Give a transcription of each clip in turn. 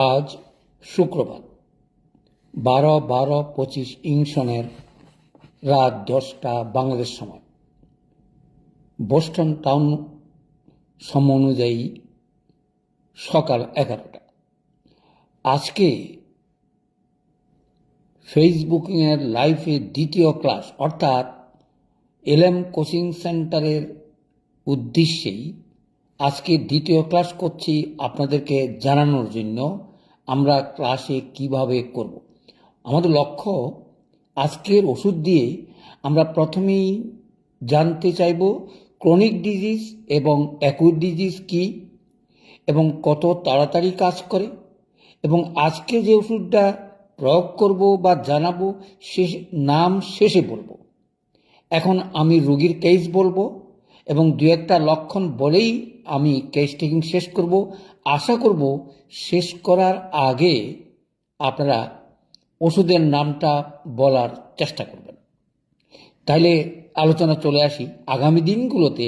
আজ শুক্রবার 12/12/25 সনের রাত 10টা বাংলাদেশ সময়, বোস্টন টাউন সময় অনুযায়ী সকাল 11টা। আজকে ফেসবুকের লাইভে দ্বিতীয় ক্লাস অর্থাৎ এলএম কোচিং সেন্টারের উদ্দেশ্যেই আজকে দ্বিতীয় ক্লাস করছি আপনাদেরকে জানানোর জন্য আমরা ক্লাসে কিভাবে করব। আমাদের লক্ষ্য আজকের ওষুধ দিয়ে আমরা প্রথমেই জানতে চাইব ক্রনিক ডিজিজ এবং অ্যাকুইট ডিজিজ কি এবং কত তাড়াতাড়ি কাজ করে, এবং আজকে যে ওষুধটা প্রয়োগ করব বা জানাবো সে নাম শেষে বলবো। এখন আমি রোগীর কেস বলবো এবং দু একটা লক্ষণ বলেই আমি কেস টেকিং শেষ করব। আশা করব শেষ করার আগে আপনারা ওষুধের নামটা বলার চেষ্টা করবেন। তাইলে আলোচনা চলে আসি। আগামী দিনগুলোতে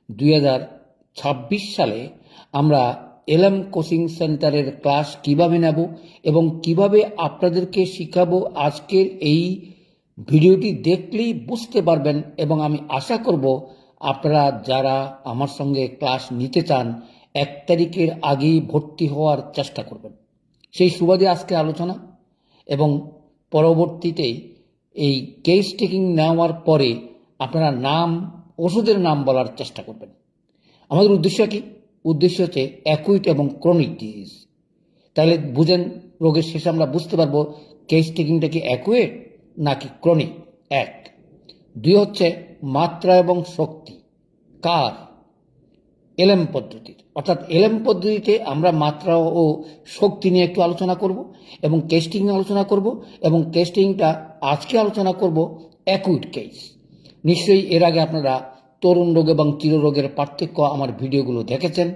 2026 সালে আমরা এলএম কোচিং সেন্টারের ক্লাস কিভাবে নেব এবং কিভাবে আপনাদেরকে শিখাবো, আজকের এই ভিডিওটি দেখলেই বুঝতে পারবেন। এবং আমি আশা করব আপনারা যারা আমার সঙ্গে ক্লাস নিতে চান 1 তারিখের আগেই ভর্তি হওয়ার চেষ্টা করবেন। সেই সুবাদে আজকে আলোচনা, এবং পরবর্তীতে এই কেস টেকিং নেওয়ার পরে আপনারা ওষুধের নাম বলার চেষ্টা করবেন। আমাদের উদ্দেশ্য কি? উদ্দেশ্য হচ্ছে অ্যাকুইট এবং ক্রনিক ডিজিজ। তাহলে বুঝেন, রোগের শেষে আমরা বুঝতে পারবো কেস টেকিংটা কি অ্যাকুইট নাকি ক্রনিক। 1, 2 হচ্ছে মাত্রা এবং শক্তি কার? এলএম পদ্ধতির। অর্থাৎ এলএম পদ্ধতিতে আমরা মাত্রা ও শক্তি নিয়ে একটু আলোচনা করব এবং কেস্টিং আলোচনা করব, এবং কেস্টিংটা আজকে আলোচনা করব অ্যাকুইট কেস। নিশ্চয়ই এর আগে আপনারা তরুণ রোগ এবং চিররোগের পার্থক্য আমার ভিডিওগুলো দেখেছেন।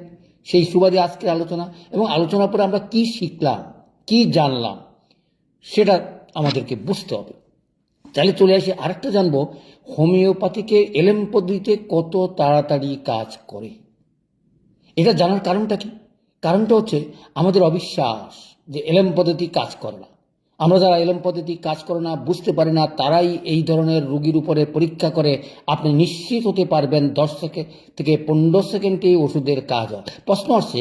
সেই সুবাদে আজকের আলোচনা, এবং আলোচনার পরে আমরা কি শিখলাম, কি জানলাম সেটা আমাদেরকে বুঝতে হবে। তাহলে চলে আসি আরেকটা জানবো, হোমিওপ্যাথিকে এলএম পদ্ধতিতে কত তাড়াতাড়ি কাজ করে। এটা জানার কারণটা কি? কারণটা হচ্ছে আমাদের অবিশ্বাস যে এলএম পদ্ধতি কাজ করে না। আমরা যারা এলএম পদ্ধতি কাজ করে না, বুঝতে পারি না, তারাই এই ধরনের রোগীর উপরে পরীক্ষা করে। আপনি নিশ্চিত হতে পারবেন 10 সেকেন্ড থেকে 15 সেকেন্ডে ওষুধের কাজ হয়। প্রশ্ন আসছে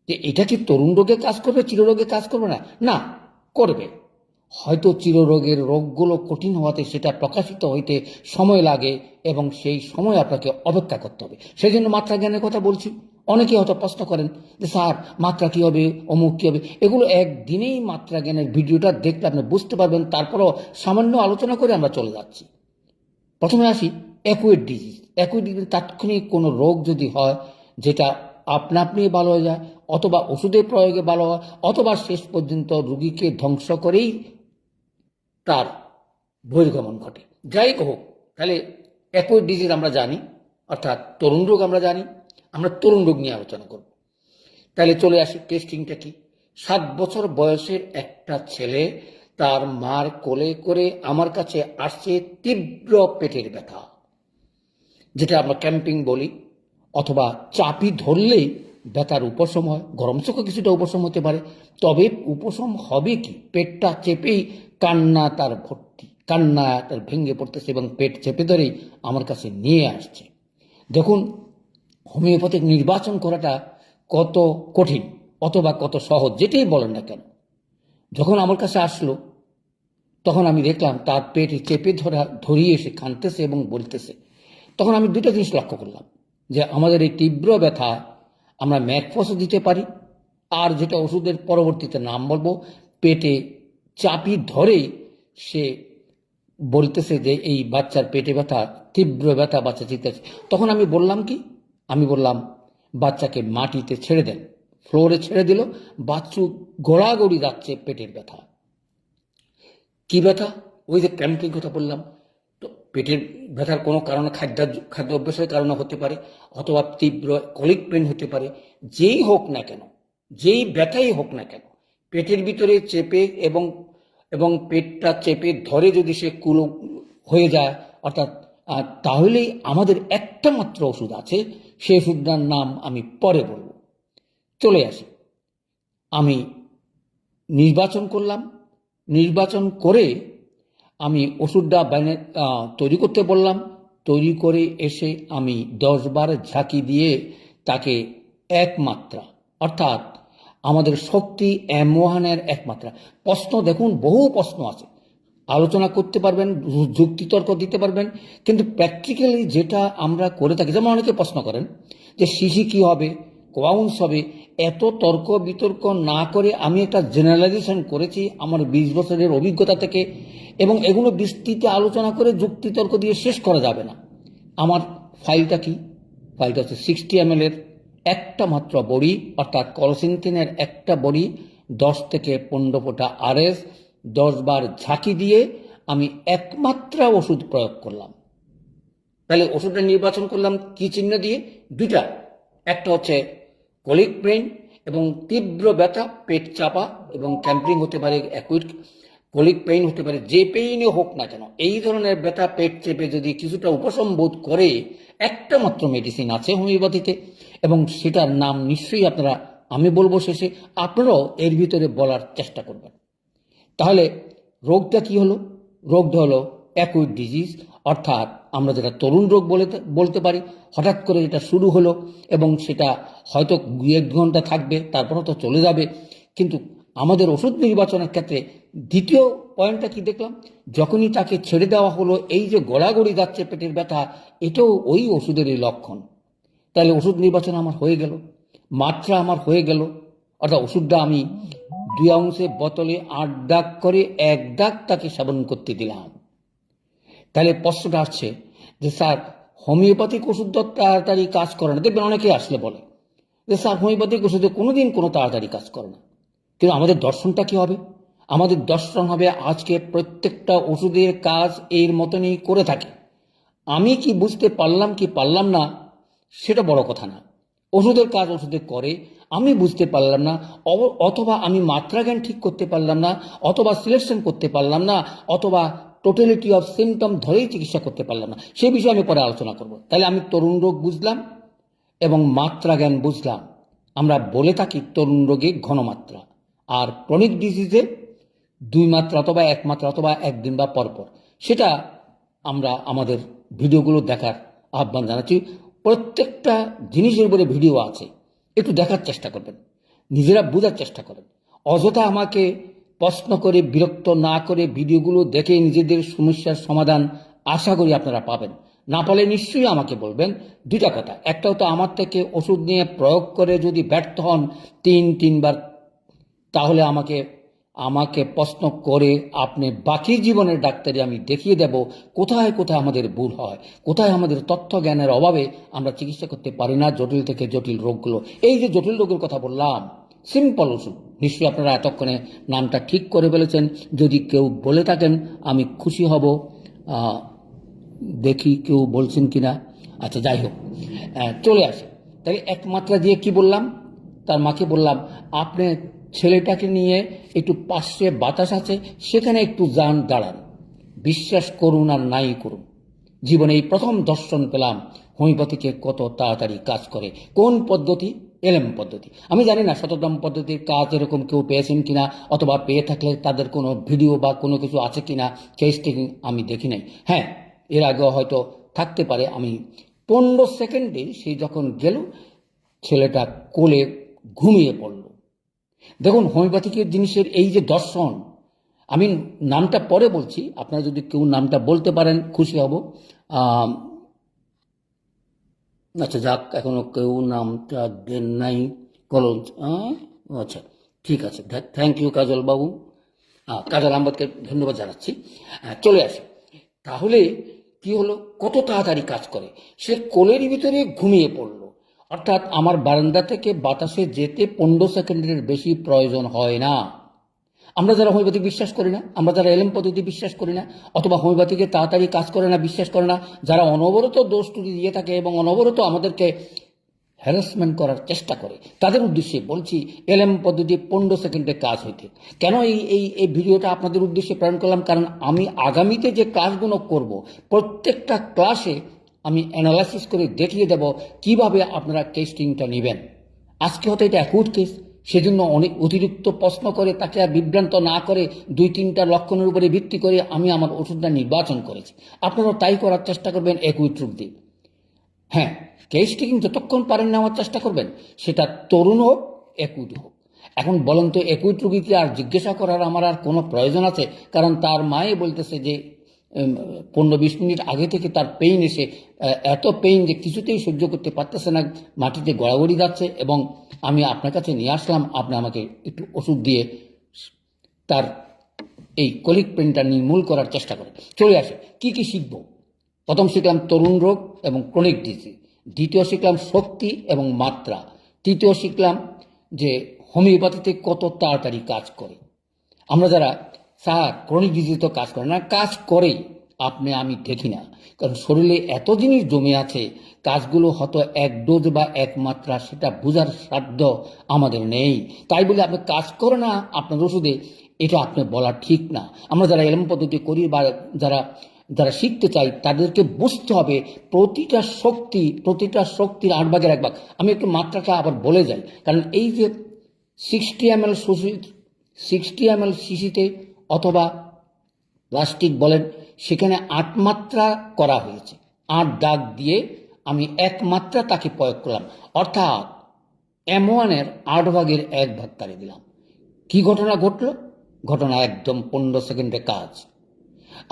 যে এটা কি তরুণ রোগে কাজ করবে, চিররোগে কাজ করবে না? না, করবে। হয়তো চিররোগের রোগগুলো কঠিন হওয়াতে সেটা প্রকাশিত হইতে সময় লাগে, এবং সেই সময় আপনাকে অপেক্ষা করতে হবে। সেই জন্য মাত্রা জ্ঞানের কথা বলছি। অনেকে হয়তো প্রশ্ন করেন যে স্যার মাত্রা কী হবে, অমুক কী হবে। এগুলো একদিনেই মাত্রা জ্ঞানের ভিডিওটা দেখলে আপনি বুঝতে পারবেন। তারপরও সামান্য আলোচনা করে আমরা চলে যাচ্ছি। প্রথমে আসি অ্যাকুইট ডিজিজ। অ্যাকুইট ডিজিজ তাৎক্ষণিক কোনো রোগ যদি হয় যেটা আপনা আপনি ভালো হয়ে যায়, অথবা ওষুধের প্রয়োগে ভালো হয়, অথবা শেষ পর্যন্ত রোগীকে ধ্বংস করেই তার বহির্গমন ঘটে। যাই হোক, তাহলে অ্যাকুইট ডিজিজ আমরা জানি, অর্থাৎ তরুণ রোগ আমরা জানি। আমরা তরুণ রোগ নিয়ে আলোচনা করব। তাহলে চলে আসি টেস্টিংটা কি। 7 বছর বয়সের একটা ছেলে তার মার কোলে করে আমার কাছে আসছে তীব্র পেটের ব্যথা, যেটা আমরা ক্যাম্পিং বলি, অথবা চাপি ধরলেই ব্যথার উপশম হয়। গরম চোখে কিছুটা উপশম হতে পারে, তবে উপশম হবে কি? পেটটা চেপেই কান্না তার ভর্তি, কান্না তার ভেঙে পড়তেছে এবং পেট চেপে ধরেই আমার কাছে নিয়ে আসছে। দেখুন, হোমিওপ্যাথিক নির্বাচন করাটা কত কঠিন অথবা কত সহজ, যেটাই বলেন না কেন। যখন আমার কাছে আসলো তখন আমি দেখলাম তার পেটে চেপে ধরিয়ে এসে কাঁদতেছে এবং বলতেছে। তখন আমি দুটো জিনিস লক্ষ্য করলাম, যে আমাদের এই তীব্র ব্যথা আমরা ম্যাকফসও দিতে পারি, আর যেটা ওষুধের পরবর্তীতে নাম বলবো, পেটে চাপি ধরে সে বলতেছে যে এই বাচ্চার পেটে ব্যথা, তীব্র ব্যথা, বাচ্চা চিৎকার। তখন আমি বললাম কি? আমি বললাম বাচ্চাকে মাটিতে ছেড়ে দেন। ফ্লোরে ছেড়ে দিল, বাচ্চু গড়াগড়ি যাচ্ছে পেটের ব্যথা। কি ব্যথা? ওই যে ক্র্যাম্পিং কথা বললাম। তো পেটের ব্যথার কোনো কারণে খাদ্য অভ্যাসের কারণে হতে পারে, অথবা তীব্র কলিক পেন হতে পারে। যেই হোক না কেন, যেই ব্যথাই হোক না কেন, পেটের ভিতরে চেপে এবং পেটটা চেপে ধরে যদি সে কুলো হয়ে যায়, অর্থাৎ তাহলেই আমাদের একটা মাত্র ওষুধ আছে। সেই ওষুধটার নাম আমি পরে বলবো। চলে আসি, আমি নির্বাচন করলাম। নির্বাচন করে আমি ওষুধটা তৈরি করতে বললাম। তৈরি করে এসে আমি 10 বার ঝাঁকি দিয়ে তাকে একমাত্রা, অর্থাৎ আমাদের শক্তি M1-এর একমাত্রা। প্রশ্ন দেখুন, বহু প্রশ্ন আছে, আলোচনা করতে পারবেন, যুক্তিতর্ক দিতে পারবেন, কিন্তু প্র্যাকটিক্যালি যেটা আমরা করে থাকি, যেমন অনেকে প্রশ্ন করেন যে সিসি কি হবে, কোয়াউন্স হবে, এত তর্ক বিতর্ক না করে আমি একটা জেনারেলাইজেশন করেছি আমার 20 বছরের অভিজ্ঞতা থেকে, এবং এগুলো বিস্তৃত আলোচনা করে যুক্তিতর্ক দিয়ে শেষ করা যাবে না। আমার ফাইলটা কি? ফাইলটা হচ্ছে 60 ml এর একটা মাত্র বড়ি, অর্থাৎ কলসিনথিনের একটা বড়ি, 10 থেকে 15 ফোঁটা RS, 10 বার ঝাঁকি দিয়ে আমি একমাত্রা ওষুধ প্রয়োগ করলাম। তাহলে ওষুধটা নির্বাচন করলাম কি চিহ্ন দিয়ে? দুইটা, একটা হচ্ছে কলিক পেইন এবং তীব্র ব্যথা, পেট চাপা এবং ক্যাম্পিং হতে পারে, অ্যাকুইট কলিক পেইন হতে পারে, যে পেইনে হোক না কেন, এই ধরনের ব্যথা পেট চেপে যদি কিছুটা উপশম বোধ করে, একটা মাত্র মেডিসিন আছে হোমিওপ্যাথিতে, এবং সেটার নাম নিশ্চয়ই আপনারা, আমি বলবো শেষে, আপনারাও এর ভিতরে বলার চেষ্টা করবেন। তাহলে রোগটা কি হলো? রোগটা হলো অ্যাকুইট ডিজিজ, অর্থাৎ আমরা যেটা তরুণ রোগ বলতে পারি। হঠাৎ করে যেটা শুরু হলো এবং সেটা হয়তো 1 ঘন্টা থাকবে, তারপর তো চলে যাবে। কিন্তু আমাদের ওষুধ নির্বাচনের ক্ষেত্রে দ্বিতীয় পয়েন্টটা কি দেখলাম? যখনই তাকে ছেড়ে দেওয়া হলো, এই যে গড়াগড়ি যাচ্ছে পেটের ব্যথা, এটাও ওই ওষুধেরই লক্ষণ। তাহলে ওষুধ নির্বাচন আমার হয়ে গেল, মাত্রা আমার হয়ে গেল, অর্থাৎ ওষুধটা আমি 2 আউন্সে বোতলে 8 দাগ করে 1 দাগ তাকে সেবন করতে দিলাম। তাহলে প্রশ্নটা আসছে যে স্যার, হোমিওপ্যাথিক ওষুধ তো তাড়াতাড়ি কাজ করে না। দেখবেন অনেকেই আসলে বলে যে স্যার, হোমিওপ্যাথিক ওষুধে কোনোদিন কোনো তাড়াতাড়ি কাজ করে না। কিন্তু আমাদের দর্শনটা কি হবে? আমাদের দর্শন হবে আজকে প্রত্যেকটা ওষুধের কাজ এর মতনই করে থাকে। আমি কি বুঝতে পারলাম কি পারলাম না সেটা বড় কথা না। ওষুধের কাজ ওষুধে করে, আমি বুঝতে পারলাম না, অথবা আমি মাত্রা জ্ঞান ঠিক করতে পারলাম না, অথবা সিলেকশন করতে পারলাম না, অথবা টোটালিটি অফ সিমটম ধরেই চিকিৎসা করতে পারলাম না, সে বিষয়ে আমি পরে আলোচনা করব। তাহলে আমি তরুণ রোগ বুঝলাম এবং মাত্রা জ্ঞান বুঝলাম। আমরা বলে থাকি তরুণ রোগে ঘনমাত্রা, আর ক্রনিক ডিজিজে 2 মাত্রা অথবা 1 মাত্রা অথবা 1 দিন বা পরপর। সেটা আমরা আমাদের ভিডিওগুলো দেখার আহ্বান জানাচ্ছি। প্রত্যেকটা জিনিসের উপরে ভিডিও আছে, একটু দেখার চেষ্টা করবেন, নিজেরা বোঝার চেষ্টা করেন। অযথা আমাকে প্রশ্ন করে বিরক্ত না করে ভিডিওগুলো দেখে নিজেদের সমস্যার সমাধান আশা করি আপনারা পাবেন। না পারলে নিশ্চয়ই আমাকে বলবেন। দুইটা কথা, একটা হতো আমার থেকে ওষুধ নিয়ে প্রয়োগ করে যদি ব্যর্থ হন 3 বার, তাহলে আমাকে প্রশ্ন করে আপনি বাকি জীবনের ডাক্তারি আমি দেখিয়ে দেব কোথায় কোথায় আমাদের ভুল হয়, কোথায় আমাদের তথ্য জ্ঞানের অভাবে আমরা চিকিৎসা করতে পারি না জটিল থেকে জটিল রোগগুলো। এই যে জটিল রোগের কথা বললাম, সিম্পল ওষুধ, নিশ্চয়ই আপনারা এতক্ষণে নামটা ঠিক করে ফেলেছেন। যদি কেউ বলে থাকেন আমি খুশি হব। দেখি কেউ বলছেন কিনা। আচ্ছা, যাই হোক, চলে আসে। তাই একমাত্রা দিয়ে কি বললাম, তার মাকে বললাম আপনি ছেলেটাকে নিয়ে একটু পাশে বাতাস আছে সেখানে একটু যান, দাঁড়ান, বিশ্বাস করুন আর নাই করুন, জীবনে এই প্রথম দর্শন পেলাম হোমিওপ্যাথিকে কত তাড়াতাড়ি কাজ করে। কোন পদ্ধতি? এলএম পদ্ধতি। আমি জানি না শততম পদ্ধতির কাজ এরকম কেউ পেয়েছেন কিনা, অথবা পেয়ে থাকলে তাদের কোনো ভিডিও বা কোনো কিছু আছে কিনা, কেস টেকিং আমি দেখি নাই। হ্যাঁ, এর আগেও হয়তো থাকতে পারে। আমি 15 সেকেন্ডে সেই যখন গেল, ছেলেটা কোলে ঘুমিয়ে পড়ল। দেখুন, হোমিওপ্যাথিকের জিনিসের এই যে দর্শন, আমি নামটা পরে বলছি, আপনারা যদি কেউ নামটা বলতে পারেন খুশি হব। আচ্ছা যাক, এখনো কেউ নামটা দেন নাই। কলজ, আচ্ছা ঠিক আছে, থ্যাংক ইউ কাজল বাবু, কাজল আহমদকে ধন্যবাদ জানাচ্ছি। চলে আসে। তাহলে কি হলো, কত তাড়াতাড়ি কাজ করে। সে কোলের ভিতরে ঘুমিয়ে পড়ল, অর্থাৎ আমার বারান্দা থেকে বাতাসে যেতে 15 সেকেন্ডের বেশি প্রয়োজন হয় না। আমরা যারা হোমিওপ্যাথিক বিশ্বাস করি না, আমরা যারা এলএম পদ্ধতি বিশ্বাস করি না, অথবা হোমিওপ্যাথিকে তাড়াতাড়ি কাজ করে না বিশ্বাস করে না, যারা অনবরত দোষ ত্রুটি দিয়ে থাকে এবং অনবরত আমাদেরকে হ্যারাসমেন্ট করার চেষ্টা করে, তাদের উদ্দেশ্যে বলছি এলএম পদ্ধতি 15 সেকেন্ডে কাজ হইতে। কেন এই ভিডিওটা আপনাদের উদ্দেশ্যে প্রেরণ করলাম? কারণ আমি আগামীতে যে ক্লাসগুলো করব, প্রত্যেকটা ক্লাসে আমি অ্যানালাইসিস করে দেখিয়ে দেব কিভাবে আপনারা টেস্টিংটা নেবেন। আজকে হয়তো এটা অ্যাকুট কেস, সেজন্য অনেক অতিরিক্ত প্রশ্ন করে তাকে আর বিভ্রান্ত না করে 2-3টা লক্ষণের উপরে ভিত্তি করে আমি আমার ওষুধটা নির্বাচন করেছি। আপনারাও তাই করার চেষ্টা করবেন একুইট্রুক দিয়ে। হ্যাঁ, কেস টেকিং যতক্ষণ পারেন নেওয়ার চেষ্টা করবেন, সেটা তরুণ হোক একুইট হোক। এখন বলেন তো একুইট রোগীকে আর জিজ্ঞাসা করার আমার আর কোনো প্রয়োজন আছে? কারণ তার মায়ে বলতেছে যে 15-20 মিনিট আগে থেকে তার পেইন এসে এত পেইন যে কিছুতেই সহ্য করতে পারতেছে না, মাটিতে গড়াগড়ি যাচ্ছে, এবং আমি আপনার কাছে নিয়ে আসলাম, আপনি আমাকে একটু ওষুধ দিয়ে তার এই কলিক পেইনটা নির্মূল করার চেষ্টা করেন। চলে আসে কি কি শিখব। প্রথম শিখলাম তরুণ রোগ এবং ক্রনিক ডিজিজ, দ্বিতীয় শিখলাম শক্তি এবং মাত্রা, তৃতীয় শিখলাম যে হোমিওপ্যাথিতে কত তাড়াতাড়ি কাজ করে। আমরা যারা স্যার ক্রনিক ডিজিজ তো কাজ করে না, কাজ করে আপনি আমি দেখি না, কারণ শরীরে এত জিনিস জমে আছে, কাজগুলো হয়তো এক ডোজ বা এক মাত্রা সেটা বোঝার সাধ্য আমাদের নেই। তাই বলে আপনি কাজ করে না আপনার ওষুধে, এটা আপনি বলা ঠিক না। আমরা যারা এলএম পদ্ধতি করি বা যারা যারা শিখতে চাই তাদেরকে বুঝতে হবে প্রতিটা শক্তির 8 ভাগের 1 ভাগ। আমি একটু মাত্রাটা আবার বলে যাই, কারণ এই যে 60 ml শিশিতে অথবা প্লাস্টিক বলেন, সেখানে 8 মাত্রা করা হয়েছে। 8 দাগ দিয়ে আমি 1 মাত্রা তাকে প্রয়োগ করলাম, অর্থাৎ M1-এর 8 ভাগের 1 ভাগ তারে দিলাম। কি ঘটনা ঘটল? ঘটনা একদম 15 সেকেন্ডে কাজ।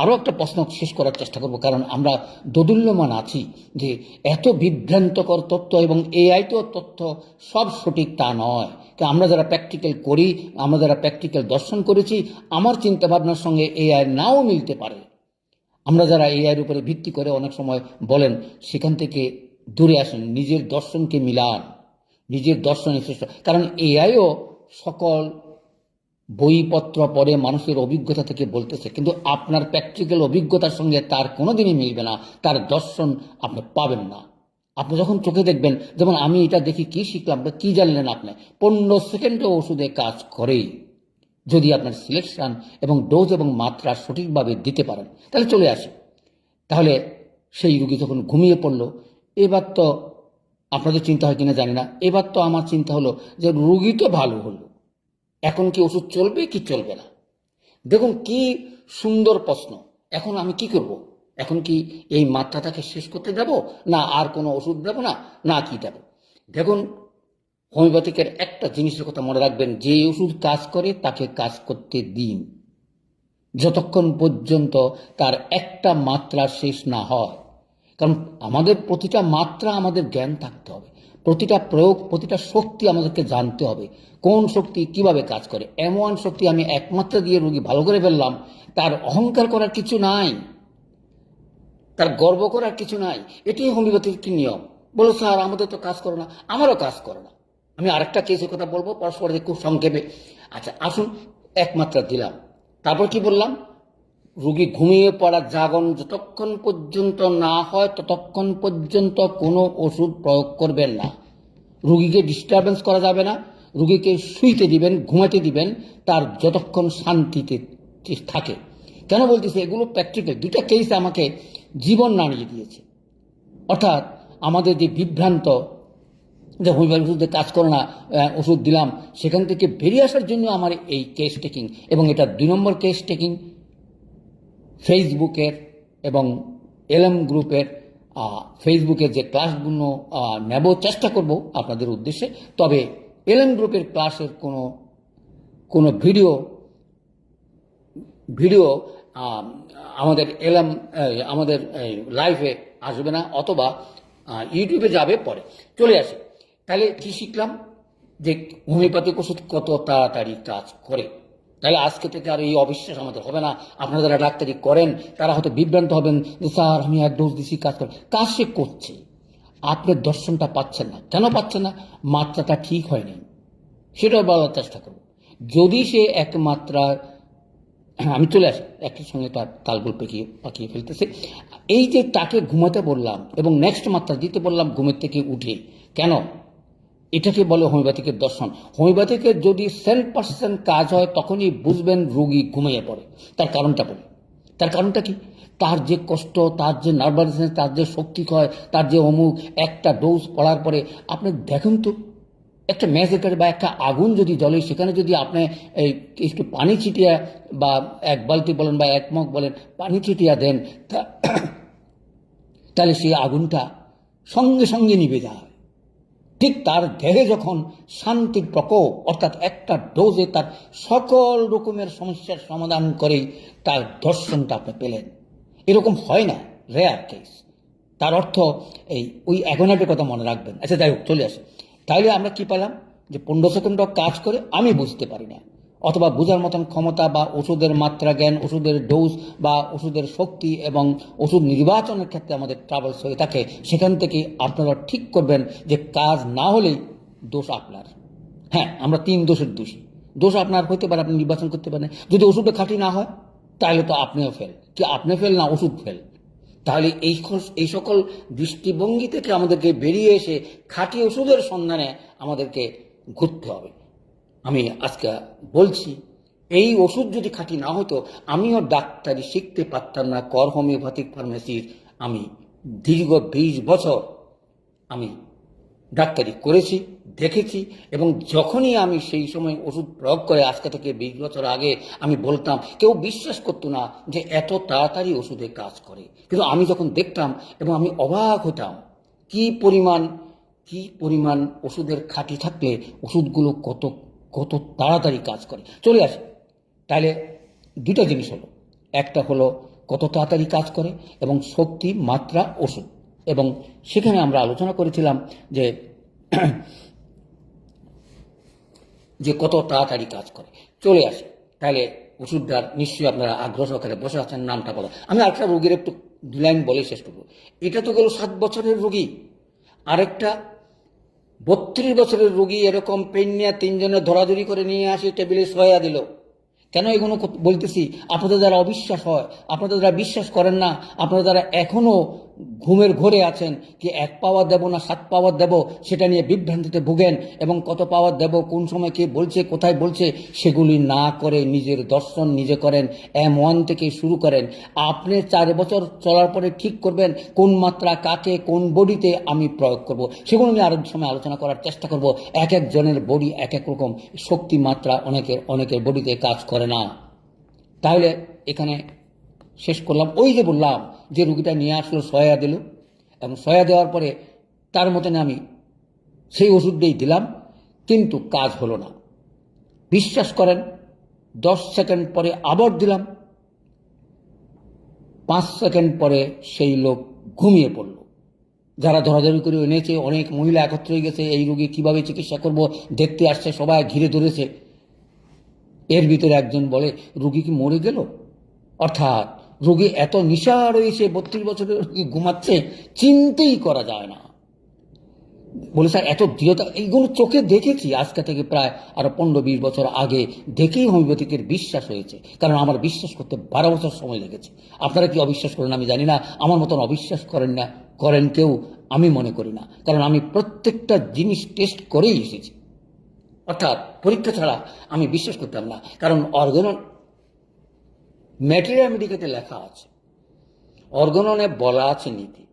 আরও একটা প্রশ্ন শেষ করার চেষ্টা করব, কারণ আমরা দোদুল্যমান আছি যে এত বিভ্রান্তকর তথ্য এবং এআইতেও তথ্য সব সঠিক তা নয়। আমরা যারা প্র্যাকটিক্যাল করি, আমরা যারা প্র্যাকটিক্যাল দর্শন করেছি, আমার চিন্তাভাবনার সঙ্গে এআই নাও মিলতে পারে। আমরা যারা এআইয়ের উপরে ভিত্তি করে অনেক সময় বলেন, সেখান থেকে দূরে আসেন, নিজের দর্শনকে মিলান, নিজের দর্শনের চেষ্টা। কারণ এআইও সকল বইপত্র পড়ে মানুষের অভিজ্ঞতা থেকে বলতেছে, কিন্তু আপনার প্র্যাকটিক্যাল অভিজ্ঞতার সঙ্গে তার কোনোদিনই মিলবে না, তার দর্শন আপনি পাবেন না। আপনি যখন চোখে দেখবেন, যেমন আমি এটা দেখি কি শিখলাম, কি জানলেন আপনি? 15 সেকেন্ডে ওষুধে কাজ করে, যদি আপনার সিলেকশন এবং ডোজ এবং মাত্রা সঠিকভাবে দিতে পারেন। তাহলে চলে আসে, তাহলে সেই রুগী যখন ঘুমিয়ে পড়লো, এবার তো আপনাদের চিন্তা হয় কিনা জানি না, এবার তো আমার চিন্তা হলো যে রুগী তো ভালো হলো, এখন কি ওষুধ চলবে কি চলবে না? দেখুন কি সুন্দর প্রশ্ন। এখন আমি কি করব? এখন কি এই মাত্রাটাকে শেষ করতে দেব, না আর কোনো ওষুধ দেব না, না কি দেব? দেখুন, হোমিওপ্যাথিকের একটা জিনিসের কথা মনে রাখবেন, যে ওষুধ কাজ করে তাকে কাজ করতে দিন, যতক্ষণ পর্যন্ত তার একটা মাত্রা শেষ না হয়। কারণ আমাদের প্রতিটা মাত্রা আমাদের জ্ঞান থাকতে হবে, প্রতিটা প্রয়োগ, প্রতিটা শক্তি আমাদেরকে জানতে হবে, কোন শক্তি কিভাবে কাজ করে। এমন শক্তি আমি 1 মাত্রা দিয়ে রোগী ভালো করে ফেললাম, তার অহংকার করার কিছু নাই, তার গর্ব করার কিছু নাই। এটাই হোমিওপ্যাথির কি নিয়ম। বলো স্যার আমাদের তো কাজ করে না, আমারও কাজ করে না। আমি আরেকটা কেসের কথা বলবো পরস্পর খুব সংক্ষেপে। আচ্ছা আসুন, 1 মাত্রা দিলাম, তারপর কি বললাম? রোগী ঘুমিয়ে পড়া জাগন যতক্ষণ পর্যন্ত না হয় ততক্ষণ পর্যন্ত কোনো ওষুধ প্রয়োগ করবেন না। রোগীকে ডিস্টারবেন্স করা যাবে না, রোগীকে শুইতে দিবেন, ঘুমাতে দিবেন, তার যতক্ষণ শান্তিতে থাকে। কেন বলতেছি? এগুলো প্র্যাকটিক্যাল, 2টা কেস আমাকে জীবন নাড়িয়ে দিয়েছে। অর্থাৎ আমাদের যে বিভ্রান্ত যে হোমিওপ্যাথি ওষুধে কাজ করে না, ওষুধ দিলাম, সেখান থেকে বেরিয়ে আসার জন্য আমার এই কেস টেকিং, এবং এটা 2 নম্বর কেস টেকিং ফেসবুকের এবং এলএম গ্রুপের। ফেসবুকের যে ক্লাসগুলো নেব চেষ্টা করব আপনাদের উদ্দেশ্যে, তবে এলএম গ্রুপের ক্লাসের কোনো ভিডিও আমাদের আমাদের লাইভে আসবে না, অথবা ইউটিউবে যাবে পরে। চলে আসে, তাহলে কি শিখলাম? যে হোমিওপ্যাথিক ওষুধ কত তাড়াতাড়ি কাজ করে। তাহলে আজকে থেকে আর এই অবিশ্বাস আমাদের হবে না। আপনারা যারা ডাক্তারি করেন তারা হয়তো বিভ্রান্ত হবেন যে স্যার আমি 1 ডোজ দিছি, কাজ করে। কাজ সে করছে, আপনার দর্শনটা পাচ্ছেন না। কেন পাচ্ছেন না? মাত্রাটা ঠিক হয়নি, সেটাও বলার চেষ্টা করব। যদি সে 1 মাত্রা, আমি চলে আসি একটার সঙ্গে তার তালগোল পাকিয়ে ফেলতেছে। এই যে তাকে ঘুমাতে বললাম এবং নেক্সট মাত্রা দিতে বললাম ঘুমের থেকে উঠে, কেন? এটাকে বলে হোমিওপ্যাথিকের দর্শন। হোমিওপ্যাথিকের যদি 100% কাজ হয় তখনই বুঝবেন রোগী ঘুমিয়ে পড়ে। তার কারণটা বলি, তার কারণটা কি? তার যে কষ্ট, তার যে নার্ভাসনেস, তার যে শক্তি ক্ষয়, তার যে একটা ডোজ পড়ার পরে আপনি দেখুন তো একটা ম্যাজিকের বা একটা আগুন যদি জ্বলে, সেখানে যদি আপনি এই একটু পানি ছিটিয়ে বা এক বালতি বলেন বা এক মগ বলেন পানি ছিটিয়ে দেন, তাহলে সেই আগুনটা সঙ্গে সঙ্গে নিভে যায়। ঠিক তার দেহে যখন শান্তির প্রকোপ, অর্থাৎ একটা ডোজে তার সকল রকমের সমস্যার সমাধান করেই তার দর্শনটা আপনি পেলেন। এরকম হয় না, রেয়ার কেস। তার অর্থ ওই অ্যাগোনাটের কথা মনে রাখবেন। আচ্ছা, যাই হোক, চলে আসে। তাইলে আমরা কি পেলাম? যে 15 সেকেন্ড কাজ করে আমি বুঝতে পারি না, অথবা বোঝার মতন ক্ষমতা বা ওষুধের মাত্রা জ্ঞান, ওষুধের ডোজ বা ওষুধের শক্তি এবং ওষুধ নির্বাচনের ক্ষেত্রে আমাদের ট্রাভেলস হয়ে থাকে। সেখান থেকে আপনারা ঠিক করবেন যে কাজ না হলেই দোষ আপনার। হ্যাঁ, আমরা 3 দোষের দোষী। দোষ আপনার হতে পারে, আপনি নির্বাচন করতে পারেন। যদি ওষুধটা খাঁটি না হয় তাহলে তো আপনিও ফেল। কি আপনি ফেল না ওষুধ ফেল? তাহলে এই সকল দৃষ্টিভঙ্গি থেকে আমাদেরকে বেরিয়ে এসে খাঁটি ওষুধের সন্ধানে আমাদেরকে ঘুরতে হবে। আমি আজকে বলছি, এই ওষুধ যদি খাঁটি না হতো, আমিও ডাক্তারি শিখতে পারতাম না। কর হোমিওপ্যাথিক ফার্মেসির আমি দীর্ঘ 20 বছর আমি ডাক্তারি করেছি, দেখেছি, এবং যখনই আমি সেই সময় ওষুধ প্রয়োগ করে, আজকে থেকে 20 বছর আগে আমি বলতাম, কেউ বিশ্বাস করতো না যে এত তাড়াতাড়ি ওষুধে কাজ করে। কিন্তু আমি যখন দেখতাম এবং আমি অবাক হতাম, কি পরিমাণ ওষুধের খাঁটি থাকলে ওষুধগুলো কত তাড়াতাড়ি কাজ করে। চলে আসে। তাহলে 2টা জিনিস হলো, একটা হলো কত তাড়াতাড়ি কাজ করে এবং শক্তি, মাত্রা, ওষুধ। এবং সেখানে আমরা আলোচনা করেছিলাম যে কত তাড়াতাড়ি কাজ করে। চলে আসে। তাহলে ওষুধটার নিশ্চয়ই আপনারা আগ্রহ সহকারে বসে আছেন নামটা বলা। আমি আরেকটা রোগীর একটু 2 লাইন বলে শেষ করবো। এটা তো গেল 7 বছরের রোগী। আরেকটা 32 বছরের রোগী এরকম পেন নিয়ে 3 জনে ধরাধরি করে নিয়ে আসি, টেবিলে শোয়া দিল। কেন এগুলো বলতেছি? আপনাদের যারা অবিশ্বাস হয়, আপনাদের যারা বিশ্বাস করেন না, আপনারা যারা এখনো ঘুমের ঘোরে আছেন, কি 1 পাওয়ার দেব না 7 পাওয়ার দেব, সেটা নিয়ে বিভ্রান্তিতে ভুগেন, এবং কত পাওয়ার দেব, কোন সময় কে বলছে, কোথায় বলছে, সেগুলি না করে নিজের দর্শন নিজে করেন। M1 থেকে শুরু করেন। আপনি 4 বছর চলার পরে ঠিক করবেন কোন মাত্রা কাকে কোন বডিতে আমি প্রয়োগ করব। সেগুলো নিয়ে আরো সময় আলোচনা করার চেষ্টা করব। এক একজনের বডি এক এক রকম, শক্তি মাত্রা অনেকের বডিতে কাজ করে না। তাহলে এখানে শেষ করলাম। ওই যে বললাম যে রুগীটা নিয়ে আসলো, সয়া দিল, এবং সয়া দেওয়ার পরে তার মতন আমি সেই ওষুধটাই দিলাম, কিন্তু কাজ হলো না। বিশ্বাস করেন, 10 সেকেন্ড পরে আবার দিলাম, 5 সেকেন্ড পরে সেই লোক ঘুমিয়ে পড়ল। যারা ধরাধরি করে এনেছে, অনেক মহিলা একত্র হয়ে গেছে, এই রোগী কিভাবে চিকিৎসা করব দেখতে আসছে, সবাই ঘিরে ধরেছে। এর ভিতরে একজন বলে, রোগী কি মরে গেল? অর্থাৎ রোগী এত নিশা রয়েছে, 32 বছরের রোগী ঘুমাচ্ছে, চিন্তাই করা যায় না। বলে, স্যার এত দৃঢ়তা, এইগুলো চোখে দেখেছি আজকে থেকে প্রায় আরো 15-20 বছর আগে, দেখেই হোমিওপ্যাথিকের বিশ্বাস হয়েছে। কারণ আমার বিশ্বাস করতে 12 বছর সময় লেগেছে। আপনারা কি অবিশ্বাস করেন আমি জানি না, আমার মতন অবিশ্বাস করেন কেউ আমি মনে করি না। কারণ আমি প্রত্যেকটা জিনিস টেস্ট করেই এসেছি, অর্থাৎ পরীক্ষা ছাড়া আমি বিশ্বাস করতাম না। কারণ ম্যাটেরিয়া মেডিকেতে লেখা আছে, অর্গাননে বলা আছে নীতি।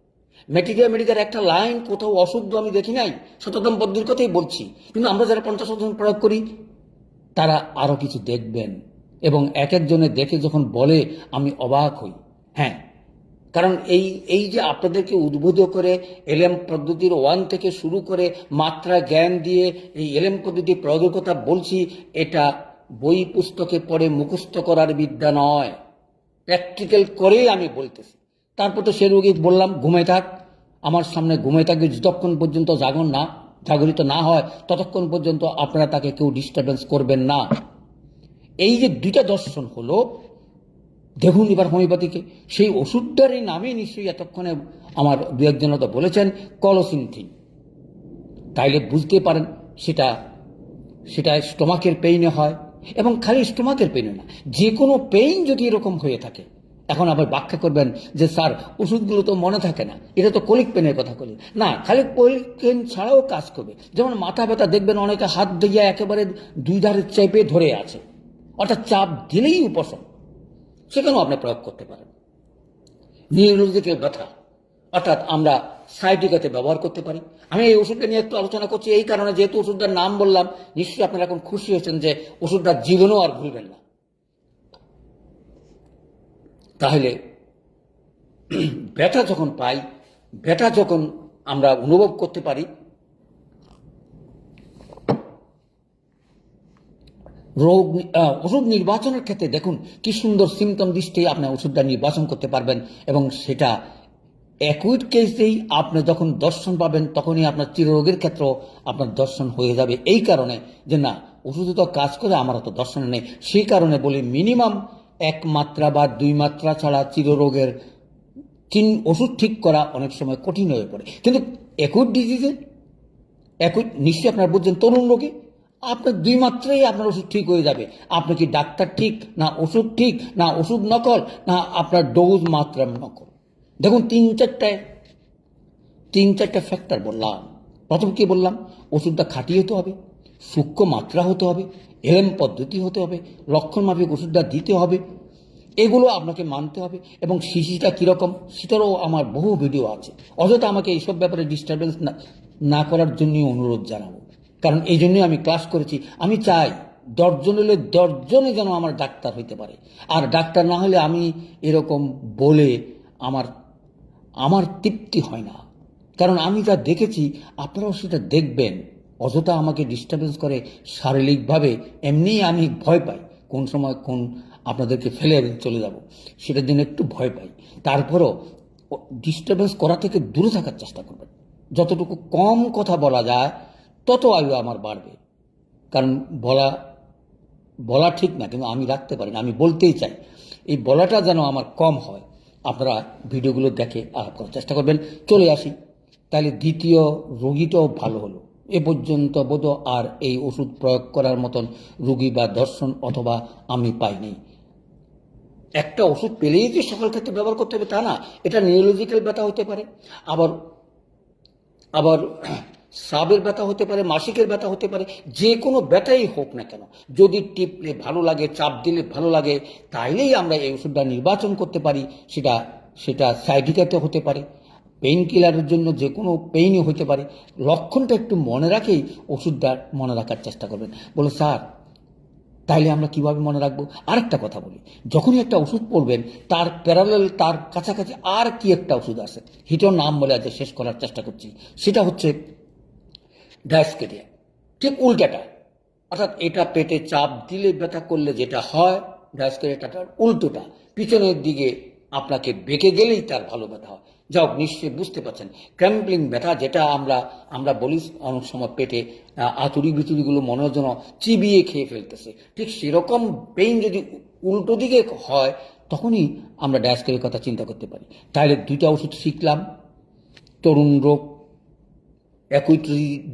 ম্যাটেরিয়া মেডিকের একটা লাইন কোথাও অশুদ্ধ আমি দেখি নাই, শততম পদ্ধতির কথাই বলছি। কিন্তু আমরা যারা 50 প্রয়োগ করি, তারা আরো কিছু দেখবেন, এবং এক একজনে দেখে যখন বলে আমি অবাক হই। হ্যাঁ, কারণ এই যে আপনাদেরকে উদ্বুদ্ধ করে এলএম পদ্ধতির 1 থেকে শুরু করে মাত্রা জ্ঞান দিয়ে এই এলএম পদ্ধতি প্রয়োগের কথা বলছি, এটা বই পুস্তকে পড়ে মুখস্থ করার বিদ্যা নয়, প্র্যাকটিক্যাল করেই আমি বলতেছি। তারপর তো সে রোগী বললাম ঘুমে থাক, আমার সামনে ঘুমে থাকবে, যতক্ষণ পর্যন্ত জাগরিত না হয় ততক্ষণ পর্যন্ত আপনারা তাকে কেউ ডিস্টারবেন্স করবেন না। এই যে 2টা দর্শন হলো, দেখুন এবার হোমিওপ্যাথিকে সেই ওষুধটারই নামে নিশ্চয়ই এতক্ষণে আমার 2-1 তো বলেছেন কলোসিনথিন। তাইলে বুঝতে পারেন সেটা স্টোমাকের পেইনে হয়, এবং খালি স্টোমাকের পেইনে না, যে কোনো পেইন যদি এরকম হয়ে থাকে। এখন আবার ব্যাখ্যা করবেন যে স্যার ওষুধগুলো তো মনে থাকে না, এটা তো কলিক পেনের কথা বলি না। খালি কলিক পেন ছাড়াও কাজ করবে। যেমন মাথা ব্যথা, দেখবেন অনেকে হাত দিয়ে একেবারে 2 ধারে চেপে ধরে আছে, অর্থাৎ চাপ দিলেই উপশম, সেখানেও আপনি প্রয়োগ করতে পারেন। নিউরোলজিক্যাল ব্যথা, অর্থাৎ আমরা সাইটিকাতে ব্যবহার করতে পারি। আমি এই ওষুধটা নিয়ে একটু আলোচনা করছি এই কারণে, যেহেতু ওষুধটার নাম বললাম, নিশ্চয়ই আপনারা এখন খুশি হয়েছেন যে ওষুধটা জীবনেও আর ভুলবেন না। তাহলে ব্যথা যখন পাই, ব্যথা যখন আমরা অনুভব করতে পারি, ওষুধ নির্বাচনের ক্ষেত্রে দেখুন কি সুন্দর সিমটম দৃষ্টি আপনার ওষুধটা নির্বাচন করতে পারবেন, এবং সেটা অ্যাকুইট কেসেই আপনি যখন দর্শন পাবেন তখনই আপনার চিররোগের ক্ষেত্র আপনার দর্শন হয়ে যাবে। এই কারণে যে না, ওষুধে তো কাজ করে, আমার তো দর্শন নেই, সেই কারণে বলি মিনিমাম 1 মাত্রা বা 2 মাত্রা ছাড়া চিররোগের ওষুধ ঠিক করা অনেক সময় কঠিন হয়ে পড়ে। কিন্তু অ্যাকুইট ডিজিজে, অ্যাকুইট নিশ্চয়ই আপনারা বুঝছেন, তরুণ রোগে আপনার 2 মাত্রায় আপনার ওষুধ ঠিক হয়ে যাবে। আপনি কি ডাক্তার ঠিক, না ওষুধ ঠিক, না ওষুধ নকল, না আপনার ডোজ মাত্রা নকল? দেখুন 3-4টা ফ্যাক্টর বললাম। প্রথম কি বললাম? ওষুধটা খাঁটি হতে হবে, সূক্ষ্ম মাত্রা হতে হবে, এলএম পদ্ধতি হতে হবে, লক্ষণ মাফিক ওষুধটা দিতে হবে, এগুলো আপনাকে মানতে হবে। এবং শিশিটা কীরকম সেটারও আমার বহু ভিডিও আছে। অযথা আমাকে এইসব ব্যাপারে ডিস্টারবেন্স না করার জন্যই অনুরোধ জানাবো, কারণ এই জন্যই আমি ক্লাস করেছি। আমি চাই 10 জন হলে 10 জনে যেন আমার ডাক্তার হইতে পারে, আর ডাক্তার না হলে আমি এরকম বলে আমার তৃপ্তি হয় না। কারণ আমি যা দেখেছি আপনারাও সেটা দেখবেন। অযথা আমাকে ডিস্টারবেন্স করে শারীরিকভাবে, এমনি আমি ভয় পাই কোন সময় আপনাদেরকে ফেলে চলে যাব, সেটার জন্য একটু ভয় পাই। তারপরও ডিস্টারবেন্স করা থেকে দূরে থাকার চেষ্টা করবেন। যতটুকু কম কথা বলা যায় তত আয়ু আমার বাড়বে। কারণ বলা ঠিক না, কিন্তু আমি রাখতে পারি না, আমি বলতেই চাই। এই বলাটা যেন আমার কম হয়। আপনারা ভিডিওগুলো দেখে আলাপ করার চেষ্টা করবেন। চলে আসি, তাহলে দ্বিতীয় রোগীটাও ভালো হলো। এ পর্যন্ত বোধ আর এই ওষুধ প্রয়োগ করার মতন রোগী বা দর্শন অথবা আমি পাইনি। একটা ওষুধ পেলেই যে সকল ক্ষেত্রে ব্যবহার করতে হবে তা না। এটা নিউরোলজিক্যাল ব্যথা হতে পারে, আবার সাবের ব্যথা হতে পারে, মাসিকের ব্যথা হতে পারে, যে কোনো ব্যথাই হোক না কেন, যদি টিপলে ভালো লাগে, চাপ দিলে ভালো লাগে, তাইলেই আমরা এই ওষুধটা নির্বাচন করতে পারি। সেটা সাইডিকাতে হতে পারে, পেইন কিলারের জন্য যে কোনো পেইনই হতে পারে। লক্ষণটা একটু মনে রাখেই ওষুধটা মনে রাখার চেষ্টা করবেন। বলো স্যার, তাইলে আমরা কিভাবে মনে রাখবো? আরেকটা কথা বলি, যখনই একটা ওষুধ পড়বেন তার প্যারালাল, তার কাছাকাছি আর কি একটা ওষুধ আছে, সেটাও নাম বলে আজ শেষ করার চেষ্টা করছি। সেটা হচ্ছে ডায়াস্কেরিয়া। ঠিক উল্টাটা, অর্থাৎ এটা পেটে চাপ দিলে ব্যথা করলে যেটা হয়, ডায়াস্কেরিয়াটার উল্টোটা, পিছনের দিকে আপনাকে বেঁকে গেলেই তার ভালো ব্যথা হয়। যাও, নিশ্চয়ই বুঝতে পারছেন। ক্র্যাম্পলিং ব্যথা, যেটা আমরা বলি অনেক সময় পেটে আতুরি বিতুরিগুলো মনে হয় যেন চিবিয়ে খেয়ে ফেলতেছে, ঠিক সেরকম পেইন যদি উল্টো দিকে হয়, তখনই আমরা ডায়াস্কেরিয়ার কথা চিন্তা করতে পারি। তাহলে 2টা ওষুধ শিখলাম, তরুণ রোগ, অ্যাকুইট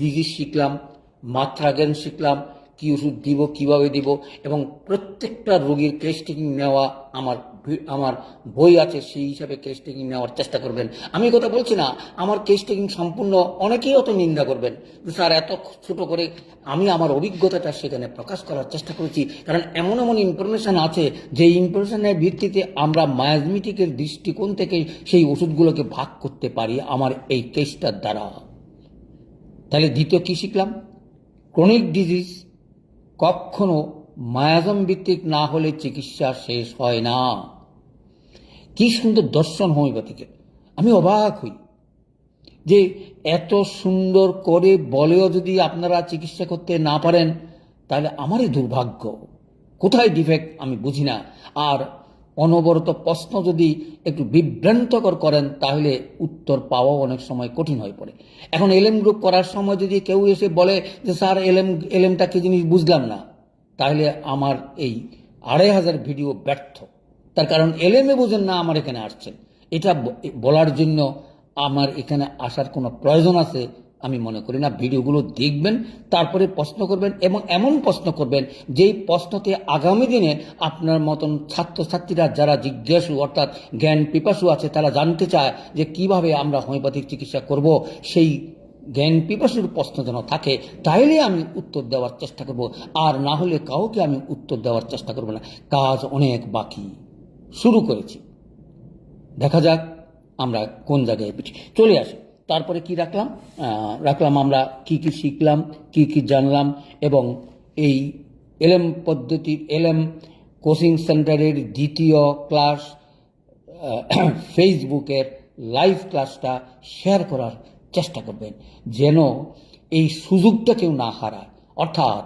ডিজিজ শিখলাম, মাত্রা জ্ঞান শিখলাম, কী ওষুধ দিব, কীভাবে দিব, এবং প্রত্যেকটা রোগীর কেস টেকিং নেওয়া আমার বই আছে, সেই হিসাবে কেস টেকিং নেওয়ার চেষ্টা করবেন। আমি কথা বলছি না আমার কেস টেকিং সম্পূর্ণ, অনেকেই অত নিন্দা করবেন স্যার এত ছোট করে। আমি আমার অভিজ্ঞতাটা সেখানে প্রকাশ করার চেষ্টা করেছি, কারণ এমন ইনফরমেশান আছে যে ইনফরমেশনের ভিত্তিতে আমরা মায়াজমেটিকের দৃষ্টিকোণ থেকে সেই ওষুধগুলোকে ভাগ করতে পারি আমার এই কেসটার দ্বারা। তাহলে দ্বিতীয় কি শিখলাম? ক্রনিক ডিজিজ কখনো মায়াজম ভিত্তিক না হলে চিকিৎসা শেষ হয় না। কি সুন্দর দর্শন হোমিওপ্যাথিকের, আমি অবাক হই যে এত সুন্দর করে বলেও যদি আপনারা চিকিৎসা করতে না পারেন, তাহলে আমারই দুর্ভাগ্য। কোথায় ডিফেক্ট আমি বুঝি না। আর অনবরত প্রশ্ন যদি একটু বিভ্রান্তকর করেন, তাহলে উত্তর পাওয়াও অনেক সময় কঠিন হয়ে পড়ে। এখন এলএম গ্রুপ করার সময় যদি কেউ এসে বলে যে স্যার এলএমটা কি জিনিস বুঝলাম না, তাহলে আমার এই 2500 ভিডিও ব্যর্থ। তার কারণ এলএমএ বোঝেন না আমার এখানে আসছেন, এটা বলার জন্য আমার এখানে আসার কোনো প্রয়োজন আছে আমি মনে করি না। ভিডিওগুলো দেখবেন, তারপরে প্রশ্ন করবেন, এবং এমন প্রশ্ন করবেন যেই প্রশ্নতে আগামী দিনে আপনার মতন ছাত্রছাত্রীরা যারা জিজ্ঞাসু অর্থাৎ জ্ঞান পিপাসু আছে, তারা জানতে চায় যে কিভাবে আমরা হোমিওপ্যাথিক চিকিৎসা করব। সেই জ্ঞান পিপাসুর প্রশ্ন যেন থাকে, তাইলে আমি উত্তর দেওয়ার চেষ্টা করব, আর না হলে কাউকে আমি উত্তর দেওয়ার চেষ্টা করব না। কাজ অনেক বাকি, শুরু করেছি, দেখা যাক আমরা কোন জায়গায় চলে আসি। তারপরে কি রাখলাম আমরা কি শিখলাম, কি জানলাম, এবং এই এলএম কোচিং সেন্টারের দ্বিতীয় ক্লাস ফেসবুকের লাইভ ক্লাসটা শেয়ার করার চেষ্টা করবেন, যেন এই সুযোগটা কেউ না হারায়। অর্থাৎ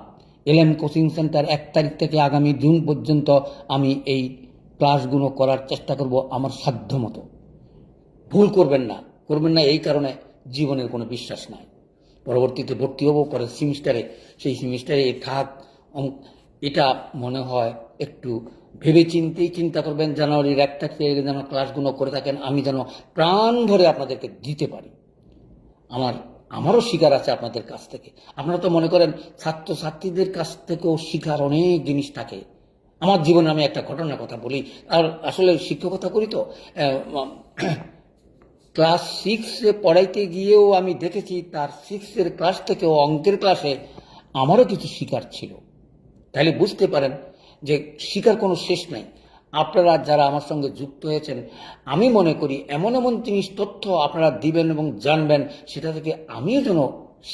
এলএম কোচিং সেন্টার 1 তারিখ থেকে আগামী জুন পর্যন্ত আমি এই ক্লাসগুলো করার চেষ্টা করব আমার সাধ্য মতো। ভুল করবেন না এই কারণে জীবনের কোনো বিশ্বাস নাই। পরবর্তীতে ভর্তি হবো পরের সেমিস্টারে, সেই সেমিস্টারে এটা মনে হয় একটু ভেবে চিন্তা করবেন। জানুয়ারির 1 তারিখ থেকে যেন ক্লাসগুলো করে থাকেন, আমি যেন প্রাণ ভরে আপনাদেরকে দিতে পারি। আমারও শিকার আছে আপনাদের কাছ থেকে। আপনারা তো মনে করেন ছাত্রছাত্রীদের কাছ থেকেও শিকার অনেক জিনিস থাকে। আমার জীবনে আমি একটা ঘটনার কথা বলি, আর আসলে শিক্ষকতা করি তো, ক্লাস 6-এ পড়াইতে গিয়েও আমি দেখেছি তার 6-এর ক্লাস থেকেও অঙ্কের ক্লাসে আমারও কিছু শিকার ছিল। তাহলে বুঝতে পারেন যে শিকার কোনো শেষ নাই। আপনারা যারা আমার সঙ্গে যুক্ত হয়েছেন, আমি মনে করি এমন জিনিস তথ্য আপনারা দিবেন এবং জানবেন, সেটা থেকে আমিও যেন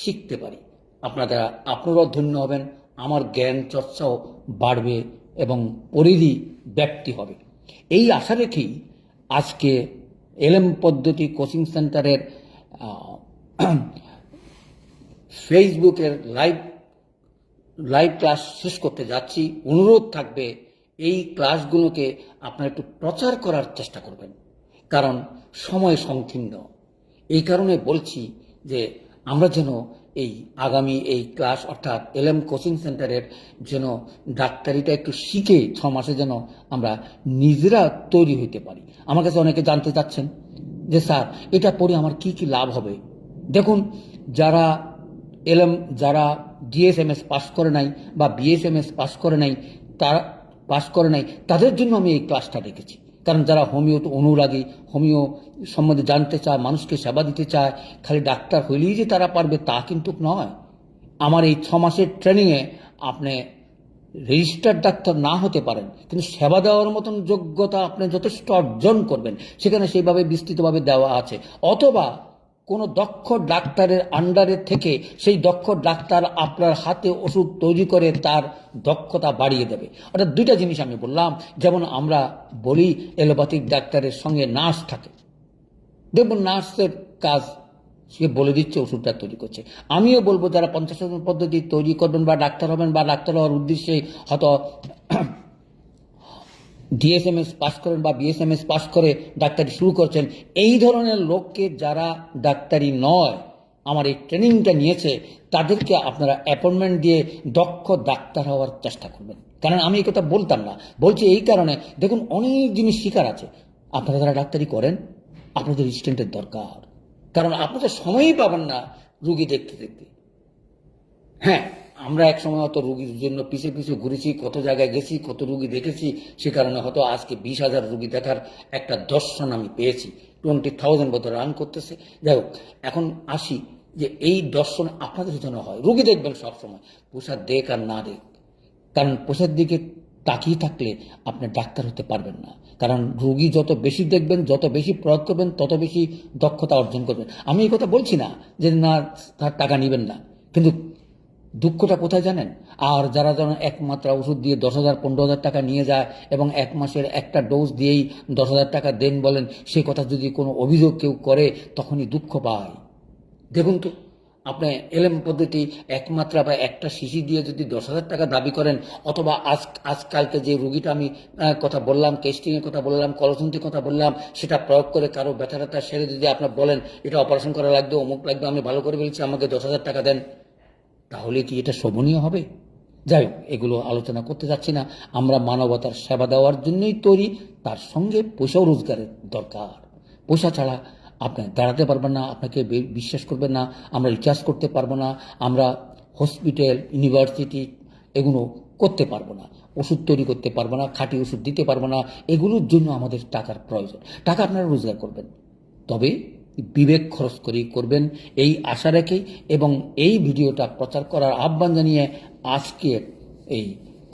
শিখতে পারি। আপনারাও ধন্য হবেন, আমার জ্ঞান চর্চাও বাড়বে এবং পরিধি ব্যাপ্তি হবে। এই আশা রেখেই আজকে এলএম পদ্ধতি কোচিং সেন্টারের ফেসবুকের লাইভ ক্লাস শেষ করতে যাচ্ছি। অনুরোধ থাকবে এই ক্লাসগুলোকে আপনারা একটু প্রচার করার চেষ্টা করবেন, কারণ সময় সংকীর্ণ। এই কারণে বলছি যে আমরা যেন এই আগামী এই ক্লাস অর্থাৎ এলএম কোচিং সেন্টারের যেন ডাক্তারিটা একটু শিখে 6 মাসে যেন আমরা নিজেরা তৈরি হইতে পারি। আমার কাছে অনেকে জানতে চাচ্ছেন যে স্যার এটা পড়ে আমার কি লাভ হবে। দেখুন, যারা ডিএসএমএস পাস করে নাই বা বিএসএমএস পাস করে নাই তাদের জন্য আমি এই ক্লাসটা রেখেছি। কারণ যারা হোমিওতে অনুরাগী, হোমিও সম্বন্ধে জানতে চায়, মানুষকে সেবা দিতে চায়, খালি ডাক্তার হইলেই যে তারা পারবে তা কিন্তু নয়। আমার এই 6 মাসের ট্রেনিংয়ে আপনি রেজিস্টার্ড ডাক্তার না হতে পারেন, কিন্তু সেবা দেওয়ার মতন যোগ্যতা আপনি যথেষ্ট অর্জন করবেন, সেখানে সেইভাবে বিস্তৃতভাবে দেওয়া আছে। অথবা কোনো দক্ষ ডাক্তারের আন্ডারে থেকে সেই দক্ষ ডাক্তার আপনার হাতে ওষুধ তৈরি করে তার দক্ষতা বাড়িয়ে দেবে। অর্থাৎ 2টা জিনিস আমি বললাম। যেমন আমরা বলি এলোপ্যাথিক ডাক্তারের সঙ্গে নার্স থাকে, দেখুন নার্সের কাজ সে বলে দিচ্ছে, ওষুধটা তৈরি করছে। আমিও বলবো যারা 50 পদ্ধতি তৈরি করবেন বা ডাক্তার হবেন বা ডাক্তার হওয়ার উদ্দেশ্যে হয়তো ডিএসএমএস পাস করেন বা বিএসএমএস পাস করে ডাক্তারি শুরু করছেন, এই ধরনের লোককে যারা ডাক্তারি নয় আমার এই ট্রেনিংটা নিয়েছে তাদেরকে আপনারা অ্যাপয়েন্টমেন্ট দিয়ে দক্ষ ডাক্তার হওয়ার চেষ্টা করবেন। কারণ আমি এই কথা বলতাম না, বলছি এই কারণে, দেখুন অনেক জিনিস শিকার আছে। আপনারা যারা ডাক্তারি করেন আপনাদের স্টুডেন্টের দরকার, কারণ আপনাদের সময়ই পাবেন না রুগী দেখতে। হ্যাঁ, আমরা এক সময় হয়তো রুগীর জন্য পিছে ঘুরেছি, কত জায়গায় গেছি, কত রুগী দেখেছি, সে কারণে হয়তো আজকে 20,000 রুগী দেখার একটা দর্শন আমি পেয়েছি। 20,000 বোধ রান করতেছে। যাই হোক, এখন আসি যে এই দর্শন আপনাদের জন্য হয়। রুগী দেখবেন সবসময়, পোশাক দেখ আর না দেখ, কারণ পোশাক দিকে তাকিয়ে থাকলে আপনি ডাক্তার হতে পারবেন না। কারণ রুগী যত বেশি দেখবেন, যত বেশি প্রয়োগ করবেন, তত বেশি দক্ষতা অর্জন করবেন। আমি এই কথা বলছি না যে না তার টাকা নেবেন না, কিন্তু দুঃখটা কোথায় জানেন? আর যারা যেন একমাত্রা ওষুধ দিয়ে 10,000 15,000 টাকা নিয়ে যায় এবং 1 মাসের একটা ডোজ দিয়েই 10,000 টাকা দেন বলেন, সেই কথা যদি কোনো অভিযোগ কেউ করে তখনই দুঃখ পায়। দেখুন তো, আপনি এলএম পদ্ধতি একমাত্রা বা একটা শিশি দিয়ে যদি 10,000 টাকা দাবি করেন, অথবা আজকালকে যে রুগীটা আমি কথা বললাম, টেস্টিংয়ের কথা বললাম, কলসন্তির কথা বললাম, সেটা প্রয়োগ করে কারো ব্যথা সেরে যদি আপনার বলেন এটা অপারেশন করা লাগবে, অমুক লাগবে, আমি ভালো করে বলছি, আমাকে 10,000 টাকা দেন, তাহলে কি এটা শোভনীয় হবে? যাই হোক, এগুলো আলোচনা করতে যাচ্ছি না। আমরা মানবতার সেবা দেওয়ার জন্যই তৈরি, তার সঙ্গে পয়সাও রোজগারের দরকার। পয়সা ছাড়া আপনি দাঁড়াতে পারবেন না, আপনাকে বিশ্বাস করবেন না, আমরা রিচার্জ করতে পারবো না, আমরা হসপিটাল, ইউনিভার্সিটি এগুলো করতে পারবো না, ওষুধ তৈরি করতে পারবো না, খাঁটি ওষুধ দিতে পারবো না। এগুলোর জন্য আমাদের টাকার প্রয়োজন। টাকা আপনারা রোজগার করবেন, তবে বিবেক খরচ করেই করবেন, এই আশা রেখেই এবং এই ভিডিওটা প্রচার করার আহ্বান জানিয়ে আজকের এই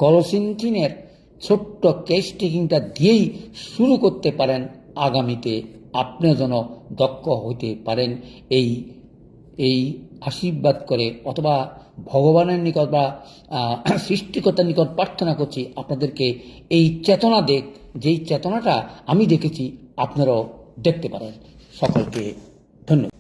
কলসিনটিনের ছোট্ট কেস টেকিংটা দিয়েই শুরু করতে পারেন আগামীতে আপনিও যেন দক্ষ হইতে পারেন এই এই আশীর্বাদ করে অথবা ভগবানের নিকট বা সৃষ্টিকর্তার নিকট প্রার্থনা করছি আপনাদেরকে এই চেতনা যেই চেতনাটা আমি দেখেছি আপনারাও দেখতে পারেন। সকলকে ধন্যবাদ।